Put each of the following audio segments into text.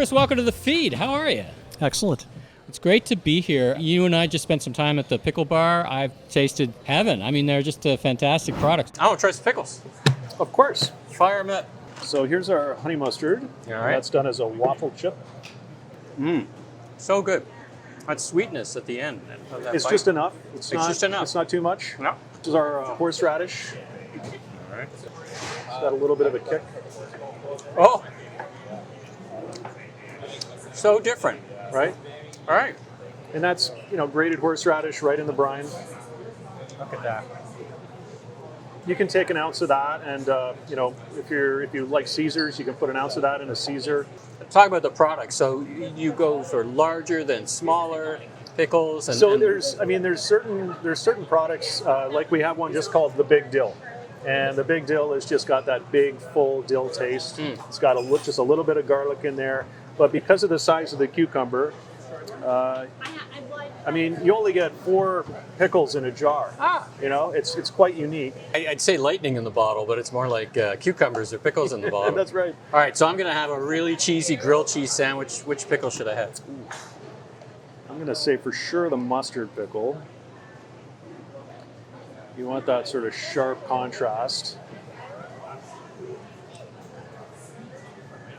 Chris, welcome to the feed. How are you? Excellent. It's great to be here. You and I just spent some time at the pickle bar. I've tasted heaven. I mean, they're just fantastic products. I want to try some pickles. Of course. Fire 'em up. So here's our honey mustard. All right. That's done as a waffle chip. So good. That sweetness at the end. That It's bite. just enough. It's just enough. It's not too much. No. This is our horseradish. All right. It's got a little bit of a kick. Oh. So different. Right? All right. And that's, grated horseradish right in the brine. Look at that. You can take an ounce of that, and if you like Caesars, you can put an ounce of that in a Caesar. Talk about the product. So you go for larger than smaller pickles, and So and there's certain products like we have one just called the Big Dill, and the Big Dill has just got that big full dill taste. It's got just a little bit of garlic in there, but because of the size of the cucumber, you only get 4 pickles in a jar. It's quite unique. I'd say lightning in the bottle, but it's more like cucumbers or pickles in the bottle. That's right. All right, so I'm going to have a really cheesy grilled cheese sandwich. Which pickle should I have? I'm going to say for sure the mustard pickle. You want that sort of sharp contrast.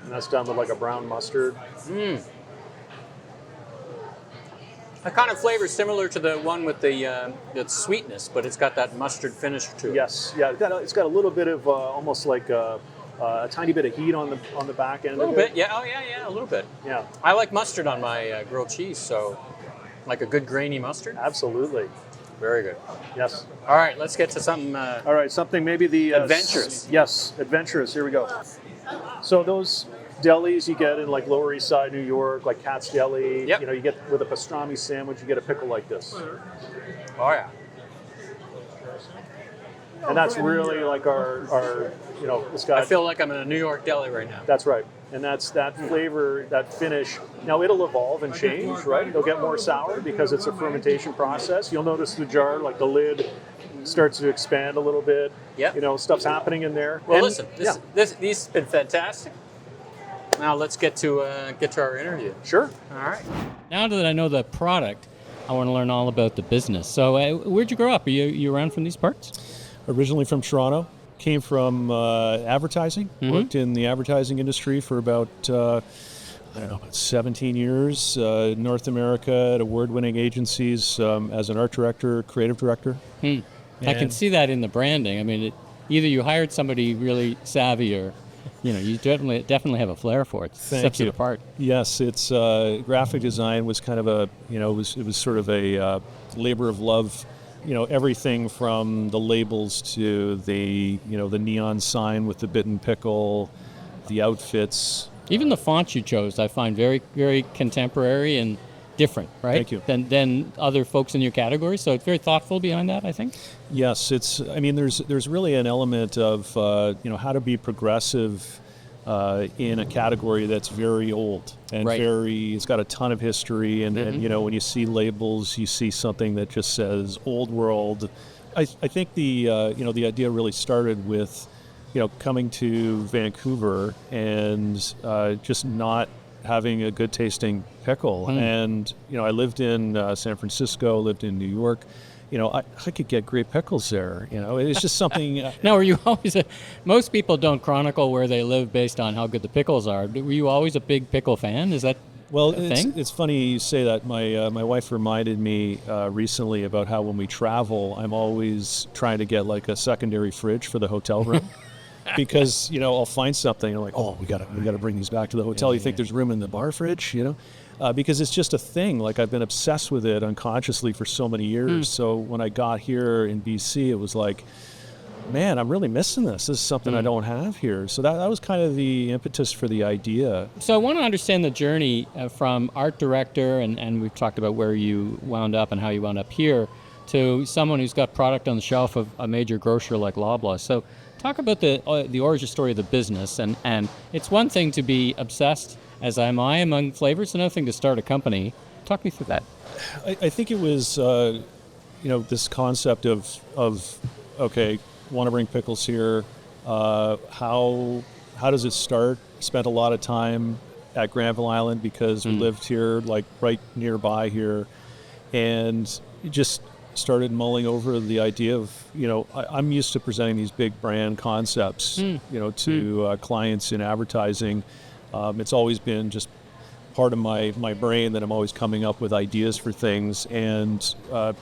And that's done with like a brown mustard. That kind of flavor is similar to the one with the sweetness, but it's got that mustard finish to it. Yes, yeah, it's got a little bit of almost like a tiny bit of heat on the back end. A little bit, yeah. Oh, yeah, a little bit. Yeah, I like mustard on my grilled cheese, so like a good grainy mustard. absolutely. Very good. Yes. All right, let's get to something. All right, something maybe the Adventurous. Yes, adventurous. Here we go. So those delis you get in like Lower East Side, New York, like Cat's Deli. Yep. You get with a pastrami sandwich, you get a pickle like this, Oh yeah. and that's really like our it's got. I feel like I'm in a New York deli right now. That's right. And that's that flavor, that finish. Now it'll evolve and change, right? It'll get more sour because it's a fermentation process. You'll notice the jar, like the lid, starts to expand a little bit. Yep. Stuff's happening in there. Well, And- listen, yeah, these have been fantastic. Now let's get to our interview. sure. All right. Now that I know the product, I want to learn all about the business. So, where'd you grow up? Are you around from these parts? Originally from Toronto, came from advertising, worked in the advertising industry for about, about 17 years, North America at award-winning agencies as an art director, creative director. I can see that in the branding. I mean, either you hired somebody really savvy or, you definitely have a flair for it. Sets it apart. Yes, it's graphic design was kind of it was sort of a labor of love. Everything from the labels to the neon sign with the bitten pickle, the outfits. Even the fonts you chose, I find very, very contemporary and different, right? Thank you. Than other folks in your category. So it's very thoughtful behind that, I think. Yes, there's really an element of how to be progressive in a category that's very old and Right. it's got a ton of history and when you see labels, you see something that just says old world. I think the idea really started with coming to Vancouver and just not having a good tasting pickle. And I lived in San Francisco, lived in New York. I could get great pickles there. It's just something. Now, were you always most people don't chronicle where they live based on how good the pickles are. Were you always a big pickle fan? Is that Well, a thing? it's funny you say that. My wife reminded me recently about how when we travel, I'm always trying to get like a secondary fridge for the hotel room. Because I'll find something and I'm like, oh, we gotta bring these back to the hotel. You think there's room in the bar fridge, because it's just a thing. Like I've been obsessed with it unconsciously for so many years. So when I got here in BC, it was like, man, I'm really missing this. This is something I don't have here. So that was kind of the impetus for the idea. So I want to understand the journey from art director, and we've talked about where you wound up and how you wound up here, to someone who's got product on the shelf of a major grocer like Loblaw. So talk about the origin story of the business, and it's one thing to be obsessed, as am I, among flavors, another thing to start a company. Talk me through that. I think it was, this concept of okay, want to bring pickles here. How does it start? Spent a lot of time at Granville Island because we lived here, like right nearby here, and just started mulling over the idea of, I'm used to presenting these big brand concepts, to clients in advertising. It's always been just part of my brain that I'm always coming up with ideas for things, and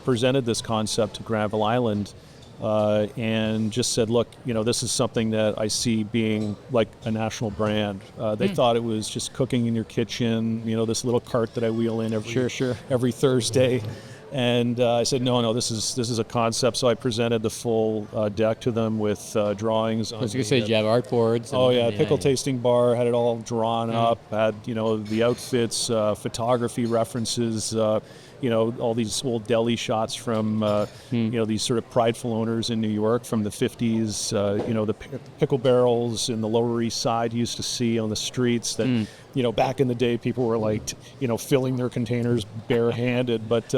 presented this concept to Granville Island, and just said, look, this is something that I see being like a national brand. They thought it was just cooking in your kitchen, this little cart that I wheel in every Thursday. And I said, no, this is a concept. So I presented the full deck to them with drawings. I was going to say, you have art boards. Pickle tasting bar, had it all drawn up, had, the outfits, photography references, all these old deli shots from, these sort of prideful owners in New York from the 50s, the pickle barrels in the Lower East Side you used to see on the streets that, back in the day people were like, filling their containers barehanded. But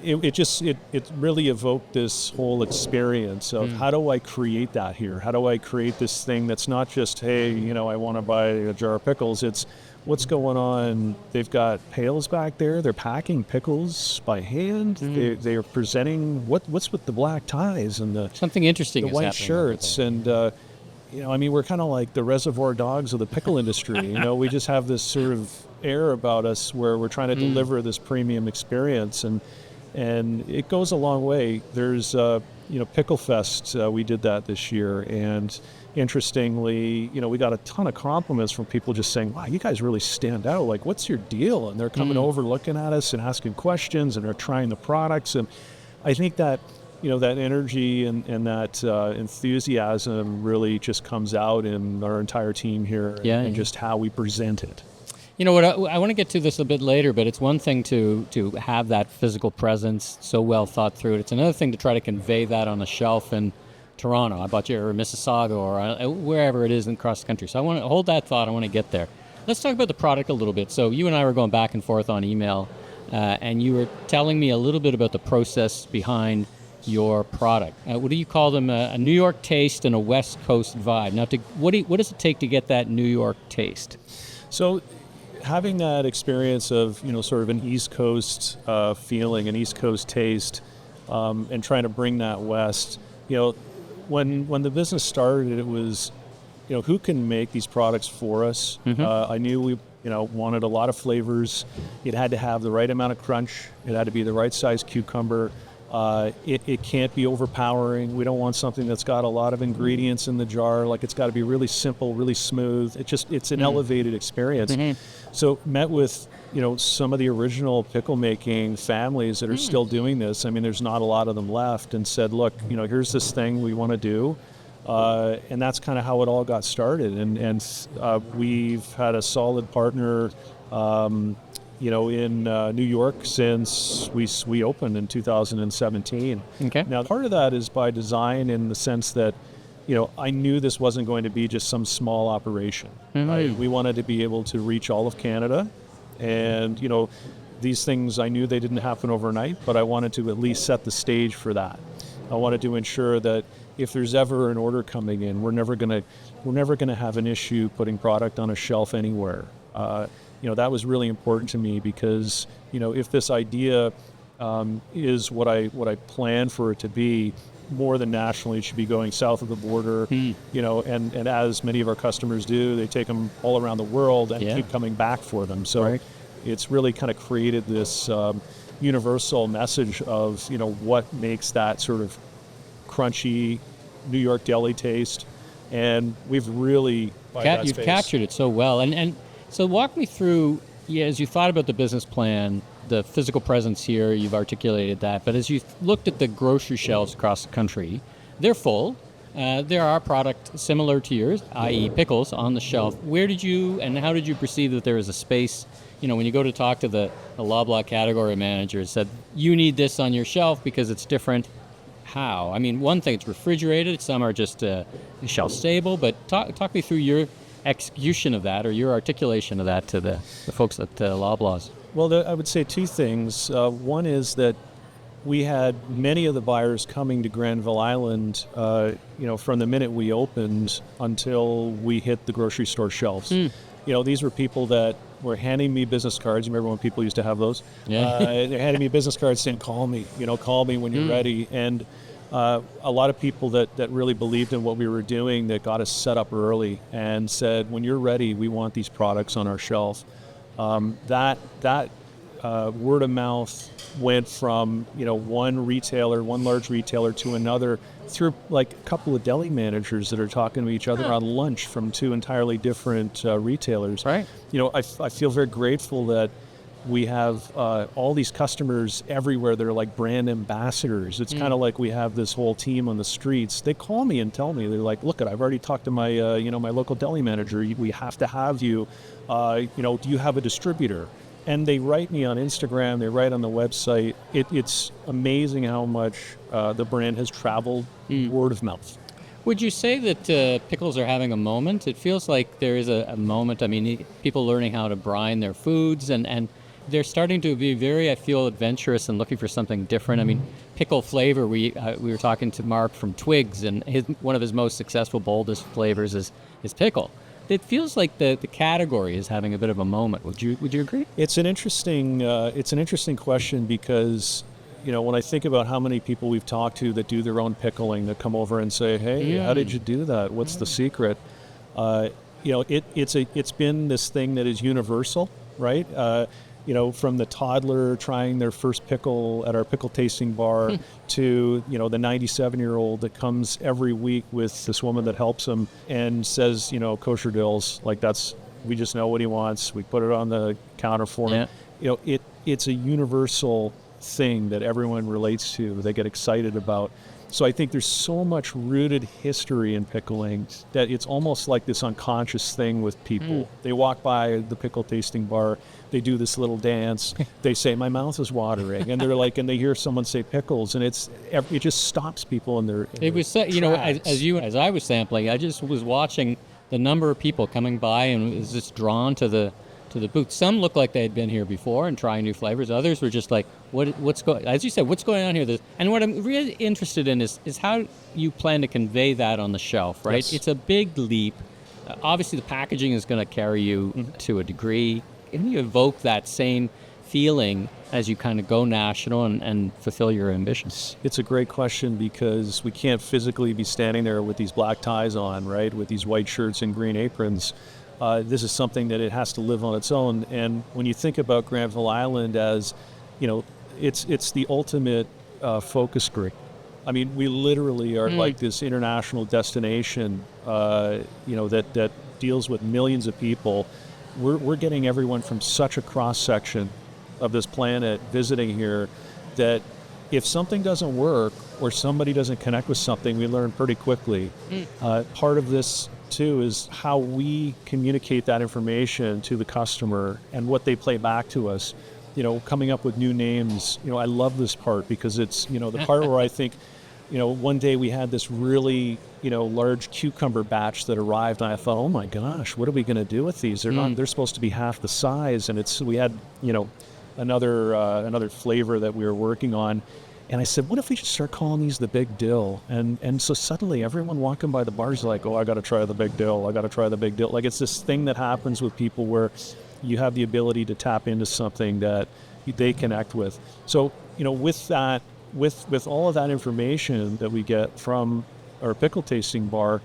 it really evoked this whole experience of how do I create that here? How do I create this thing that's not just, hey, I want to buy a jar of pickles. It's what's going on. They've got pails back there. They're packing pickles by hand. They are presenting what's with the black ties and the something interesting, the white shirts, and we're kind of like the Reservoir Dogs of the pickle industry. We just have this sort of air about us where we're trying to deliver this premium experience, and it goes a long way. There's Pickle Fest. We did that this year, and interestingly, we got a ton of compliments from people just saying, wow, you guys really stand out. Like, what's your deal? And they're coming over, looking at us and asking questions, and they're trying the products. And I think that, that energy and that enthusiasm really just comes out in our entire team here, and just how we present it. You know what, I want to get to this a bit later, but it's one thing to have that physical presence so well thought through. It's another thing to try to convey that on a shelf in Toronto, I bought you, or Mississauga, or wherever it is across the country. So I want to hold that thought. I want to get there. Let's talk about the product a little bit. So you and I were going back and forth on email, and you were telling me a little bit about the process behind your product. What do you call them? A New York taste and a West Coast vibe. Now, what does it take to get that New York taste? So having that experience of, sort of an East Coast feeling, an East Coast taste, and trying to bring that West, when the business started, it was, who can make these products for us? I knew we, wanted a lot of flavors. It had to have the right amount of crunch. It had to be the right size cucumber. It can't be overpowering. We don't want something that's got a lot of ingredients in the jar. Like, it's got to be really simple, really smooth. It's an elevated experience. So met with, some of the original pickle making families that are still doing this. I mean, there's not a lot of them left, and said, look, here's this thing we want to do. And that's kind of how it all got started. And we've had a solid partner, in New York since we opened in 2017. Okay. Now, part of that is by design, in the sense that, I knew this wasn't going to be just some small operation. We wanted to be able to reach all of Canada. And, these things, I knew they didn't happen overnight, but I wanted to at least set the stage for that. I wanted to ensure that if there's ever an order coming in, we're never going to have an issue putting product on a shelf anywhere. That was really important to me, because, if this idea is what I plan for it to be, more than nationally, it should be going south of the border, and as many of our customers do, they take them all around the world and keep coming back for them. So it's really kind of created this universal message of, what makes that sort of crunchy New York deli taste. And we've really you've captured it so well. And so walk me through, as you thought about the business plan, the physical presence here, you've articulated that, but as you looked at the grocery shelves across the country, they're full. There are products similar to yours, i.e. pickles, on the shelf. Where did you, and how did you perceive that there was a space, when you go to talk to the Loblaw category manager, said, you need this on your shelf because it's different. How? I mean, one thing, it's refrigerated, some are just shelf stable, but talk me through your execution of that, or your articulation of that to the folks at Loblaws. Well, I would say two things. One is that we had many of the buyers coming to Granville Island, from the minute we opened until we hit the grocery store shelves. these were people that were handing me business cards. You remember when people used to have those? Yeah. They're handing me business cards saying, call me when you're ready. And a lot of people that really believed in what we were doing, that got us set up early and said, when you're ready, we want these products on our shelf. That word of mouth went from one large retailer to another, through like a couple of deli managers that are talking to each other on lunch from two entirely different retailers. Right. I feel very grateful that we have all these customers everywhere. They're like brand ambassadors. It's kind of like we have this whole team on the streets. They call me and tell me, they're like, look, I've already talked to my my local deli manager. We have to have you. Do you have a distributor? And they write me on Instagram, they write on the website. It's amazing how much the brand has traveled word of mouth. Would you say that pickles are having a moment? It feels like there is a moment. I mean, people learning how to brine their foods, and they're starting to be very, I feel, adventurous and looking for something different. I mean, pickle flavor, we were talking to Mark from Twigs, and one of his most successful, boldest flavors is pickle. It feels like the category is having a bit of a moment. Would you agree? It's an interesting question because, when I think about how many people we've talked to that do their own pickling, that come over and say, "Hey, how did you do that? What's the secret?" It's been this thing that is universal, right? From the toddler trying their first pickle at our pickle tasting bar to, the 97-year-old that comes every week with this woman that helps him and says, kosher dills, like we just know what he wants. We put it on the counter for him. It's a universal thing that everyone relates to, they get excited about. So I think there's so much rooted history in pickling that it's almost like this unconscious thing with people. They walk by the pickle tasting bar, they do this little dance, they say, my mouth is watering, and they're like, and they hear someone say pickles, and it just stops people in their It was, as I was sampling, I just was watching the number of people coming by and was just drawn to the booth. Some looked like they had been here before and trying new flavors. Others were just like, what's going? As you said, what's going on here? And what I'm really interested in is how you plan to convey that on the shelf, right? Yes. It's a big leap. Obviously, the packaging is going to carry you to a degree. Can you evoke that same feeling as you kind of go national and fulfill your ambitions? It's a great question because we can't physically be standing there with these black ties on, right? With these white shirts and green aprons. This is something that it has to live on its own. And when you think about Granville Island as, it's the ultimate focus group. I mean, we literally are like this international destination, that deals with millions of people. We're getting everyone from such a cross-section of this planet visiting here that if something doesn't work or somebody doesn't connect with something, we learn pretty quickly. Part of this too is how we communicate that information to the customer and what they play back to us. Coming up with new names. I love this part because it's the part where I think, one day we had this really large cucumber batch that arrived, and I thought, oh my gosh, what are we going to do with these? They're supposed to be half the size, and we had another flavor that we were working on. And I said, what if we just start calling these the Big Dill? And so suddenly everyone walking by the bar is like, oh, I got to try the Big Dill. I got to try the Big Dill. Like, it's this thing that happens with people where you have the ability to tap into something that they connect with. So, with that, with all of that information that we get from our pickle tasting bar,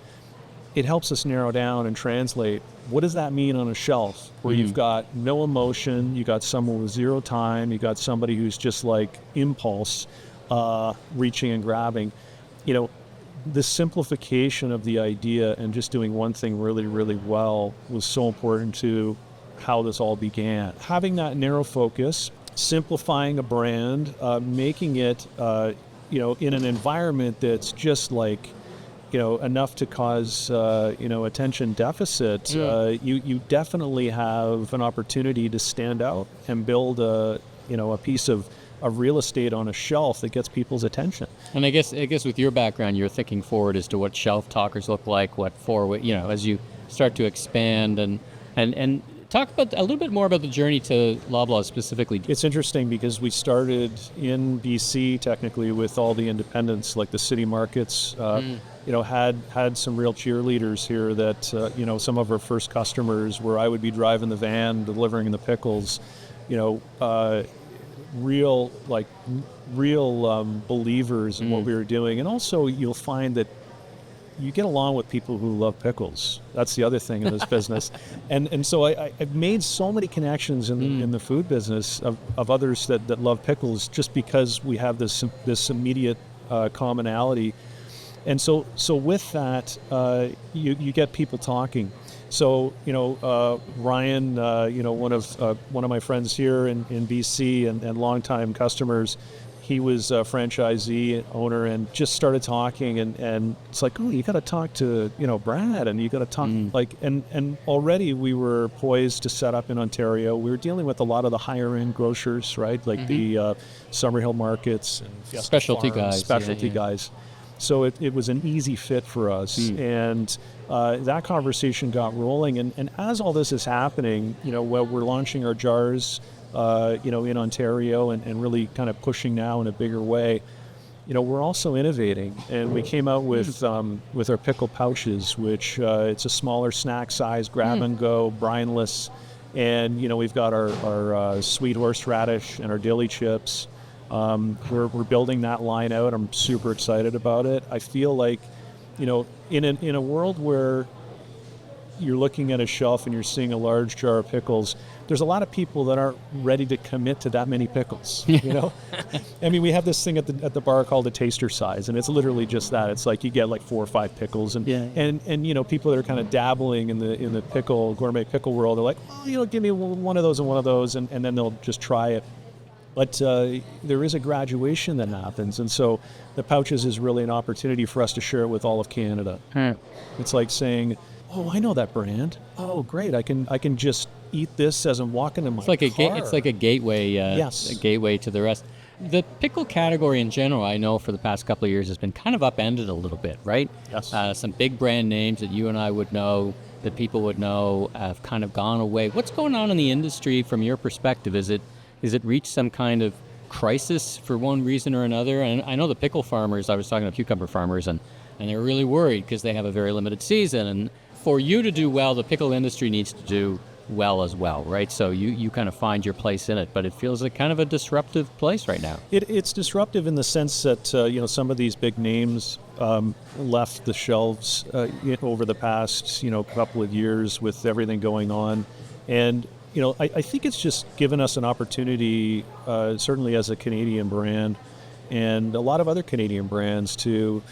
it helps us narrow down and translate what does that mean on a shelf where you've got no emotion, you got someone with zero time, you got somebody who's just like impulse, reaching and grabbing. The simplification of the idea and just doing one thing really, really well was so important to how this all began. Having that narrow focus, simplifying a brand, making it, in an environment that's just like, enough to cause, attention deficit, you definitely have an opportunity to stand out and build a piece of real estate on a shelf that gets people's attention. And I guess with your background, you're thinking forward as to what shelf talkers look like, as you start to expand and Talk about a little bit more about the journey to Loblaw specifically. It's interesting because we started in BC technically with all the independents, like the city markets. Had some real cheerleaders here that some of our first customers where I would be driving the van delivering the pickles. Real believers in what we were doing, and also you'll find that you get along with people who love pickles. That's the other thing in this business. And so I've made so many connections in the food business of others that love pickles just because we have this immediate commonality. And so with that, you get people talking. So, Ryan, one of my friends here in BC and longtime customers, he was a franchisee owner and just started talking and it's like, oh, you got to talk to, Brad, and you got to talk and already we were poised to set up in Ontario. We were dealing with a lot of the higher end grocers, right? Like the Summerhill markets and Fiesta Specialty Farms, guys. specialty guys. So it was an easy fit for us. And that conversation got rolling. And as all this is happening, while we're launching our jars, in Ontario and really kind of pushing now in a bigger way, we're also innovating. And we came out with our pickle pouches, which it's a smaller snack size, grab and go, brineless. And, we've got our sweet horseradish and our dilly chips. We're building that line out. I'm super excited about it. I feel like, in a world where you're looking at a shelf and you're seeing a large jar of pickles, there's a lot of people that aren't ready to commit to that many pickles. I mean, we have this thing at the bar called a taster size, and it's literally just that. It's like you get like 4 or 5 pickles, and people that are kind of dabbling in the gourmet pickle world are like, oh, give me one of those and one of those, and then they'll just try it. But there is a graduation that happens, and so the pouches is really an opportunity for us to share it with all of Canada. It's like saying, oh, I know that brand. Oh, great! I can just eat this as I'm walking in my car. It's like a gateway. Yes. A gateway to the rest. The pickle category in general, I know for the past couple of years has been kind of upended a little bit, right? Yes. Some big brand names that you and I would know, that people would know, have kind of gone away. What's going on in the industry from your perspective? Is it reached some kind of crisis for one reason or another? And I know the pickle farmers, I was talking to cucumber farmers, and they're really worried because they have a very limited season. And for you to do well, the pickle industry needs to do well as well, right? So you kind of find your place in it, but it feels like kind of a disruptive place right now. It's disruptive in the sense that, some of these big names left the shelves over the past, couple of years with everything going on. And I think it's just given us an opportunity, certainly as a Canadian brand and a lot of other Canadian brands, to,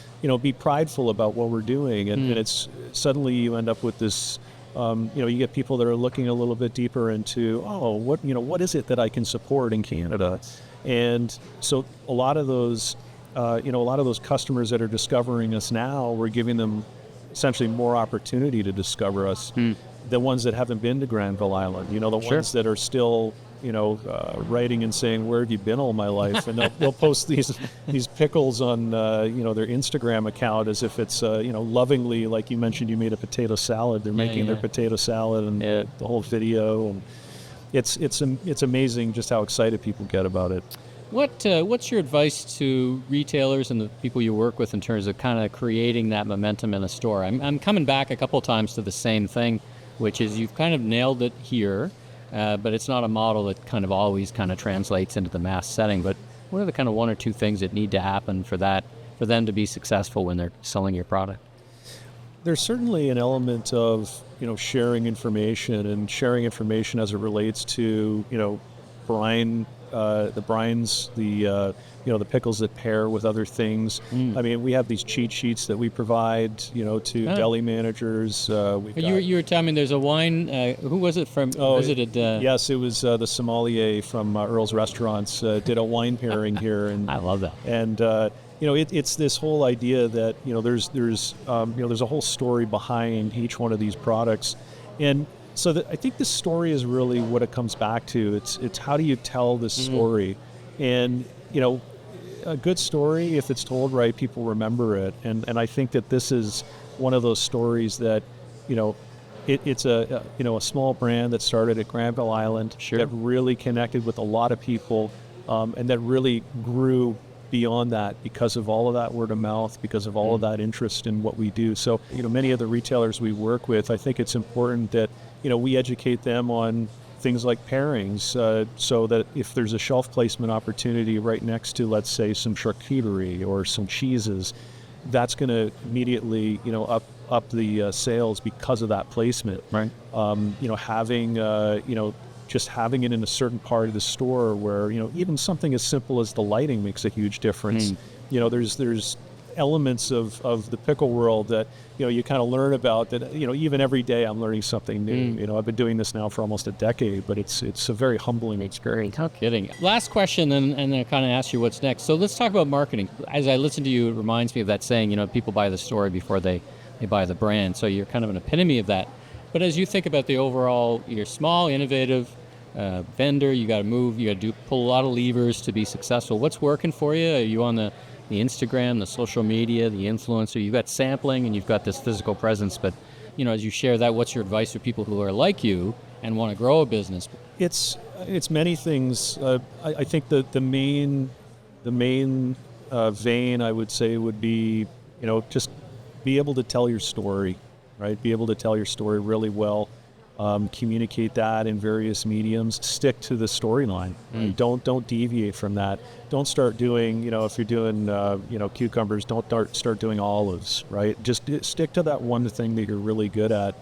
be prideful about what we're doing. And it's suddenly you end up with this, you get people that are looking a little bit deeper into, what is it that I can support in Canada? And so a lot of those, customers that are discovering us now, we're giving them essentially more opportunity to discover us. The ones that haven't been to Granville Island, the ones that are still, writing and saying, where have you been all my life? And they'll post these pickles on, their Instagram account as if it's, lovingly, like you mentioned, you made a potato salad. They're making their potato salad and the whole video. And it's amazing just how excited people get about it. What's your advice to retailers and the people you work with in terms of kind of creating that momentum in a store? I'm coming back a couple of times to the same thing, which is you've kind of nailed it here, but it's not a model that kind of always kind of translates into the mass setting. But what are the kind of 1 or 2 things that need to happen for them to be successful when they're selling your product? There's certainly an element of, sharing information as it relates to, brine, the brines, the pickles that pair with other things. I mean, we have these cheat sheets that we provide, to deli managers. You were telling me there's a wine. Who was it from? Visited? Yes, it was the sommelier from Earl's Restaurants did a wine pairing here, and I love that. And it's this whole idea that there's a whole story behind each one of these products, and so I think the story is really what it comes back to. It's how do you tell this story, and a good story, if it's told right, people remember it, and I think that this is one of those stories that it's a a small brand that started at Granville Island Sure. that really connected with a lot of people, and that really grew beyond that because of all of that word of mouth, because of all of that interest in what we do. So, many of the retailers we work with, I think it's important that, we educate them on things like pairings, so that if there's a shelf placement opportunity right next to, let's say, some charcuterie or some cheeses, that's going to immediately, up the sales because of that placement. Right. Having, just having it in a certain part of the store where, even something as simple as the lighting makes a huge difference. There's elements of the pickle world that, you kind of learn about that, even every day I'm learning something new. I've been doing this now for almost a decade, but it's a very humbling experience. No kidding. Last question, and then I kind of ask you what's next. So let's talk about marketing. As I listen to you, it reminds me of that saying, people buy the story before they buy the brand. So you're kind of an epitome of that. But as you think about the overall, you're small, innovative vendor, you got to move, you got to pull a lot of levers to be successful. What's working for you? Are you on the Instagram, the social media, the influencer? You've got sampling and you've got this physical presence. But, as you share that, what's your advice for people who are like you and want to grow a business? It's many things. I think the main vein, I would say, would be, just be able to tell your story, right? Be able to tell your story really well. Communicate that in various mediums. Stick to the storyline. Right? Don't deviate from that. Don't start doing, if you're doing, cucumbers, don't start doing olives, right? Just stick to that one thing that you're really good at.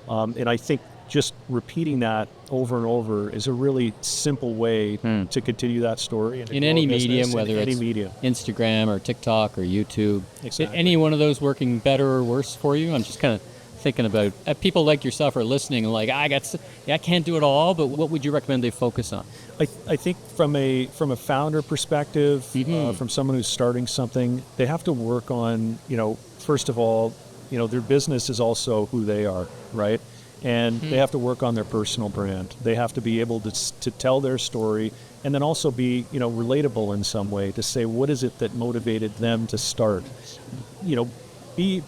And I think just repeating that over and over is a really simple way to continue that story. And in any medium, whether any it's medium. Instagram or TikTok or YouTube. Exactly. Any one of those working better or worse for you? I'm just kind of thinking about people like yourself are listening and like, I can't do it all, but what would you recommend they focus on? I think from a founder perspective, from someone who's starting something, they have to work on, first of all, their business is also who they are, right? And they have to work on their personal brand. They have to be able to tell their story and then also be, relatable in some way, to say, what is it that motivated them to start? Be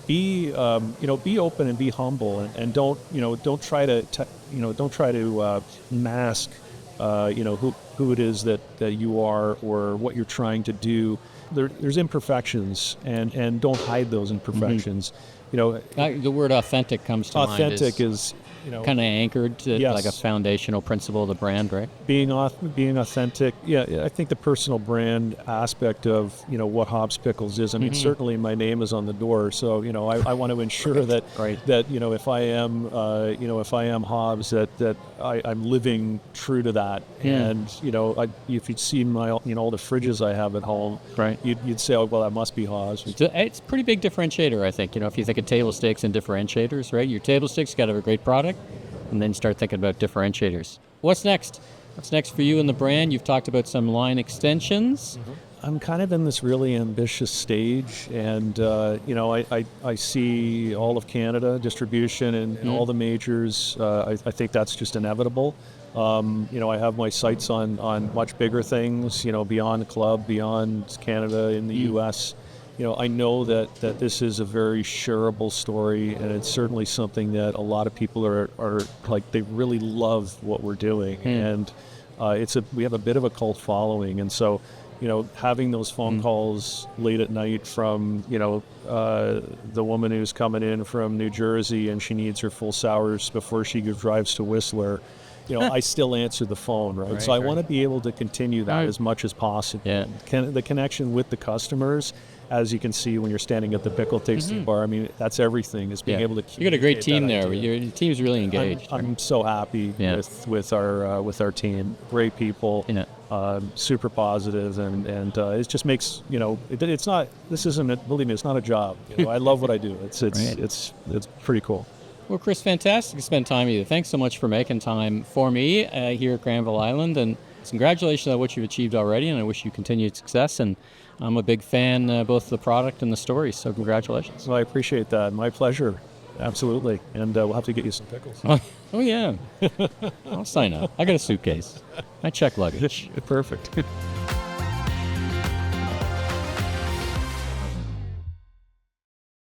open and be humble, and don't try to mask who it is that you are or what you're trying to do. There's imperfections, and don't hide those imperfections. The word authentic comes to mind. Authentic is kind of anchored to Yes. like a foundational principle of the brand, right? being authentic. Yeah, I think the personal brand aspect of what Hobbs Pickles is. I mean, certainly my name is on the door, so I want to ensure that Right. that if I am Hobbs, that I'm living true to that. Yeah. And if you'd seen my all the fridges I have at home, Right. you'd say, oh well, that must be Hobbs. It's a pretty big differentiator, I think. If you think of table stakes and differentiators, right? Your table stakes got to have a great product, and then start thinking about differentiators. What's next? What's next for you and the brand? You've talked about some line extensions. I'm kind of in this really ambitious stage, and I see all of Canada distribution and all the majors. I think that's just inevitable. I have my sights on much bigger things, beyond the club, beyond Canada, in the U.S. I know that this is a very shareable story, and it's certainly something that a lot of people are like, they really love what we're doing, and we have a bit of a cult following, and so having those phone calls late at night from the woman who's coming in from New Jersey and she needs her full sours before she drives to Whistler. I still answer the phone, right? So I want to be able to continue that as much as possible. Yeah. The connection with the customers, as you can see when you're standing at the pickle tasting bar, I mean, that's everything, is being able to You got a great communicate team that there. idea. Your team's really engaged. I'm so happy with our team. Great people, super positive, and it just makes it's not. This isn't. Believe me, it's not a job. I love what I do. It's pretty cool. Well, Chris, fantastic to spend time with you. Thanks so much for making time for me here at Granville Island, and congratulations on what you've achieved already, and I wish you continued success. And I'm a big fan both of the product and the story, so congratulations. Well, I appreciate that. My pleasure. Absolutely. And we'll have to get you some pickles. Oh yeah. I'll sign up. I got a suitcase. I check luggage. Perfect.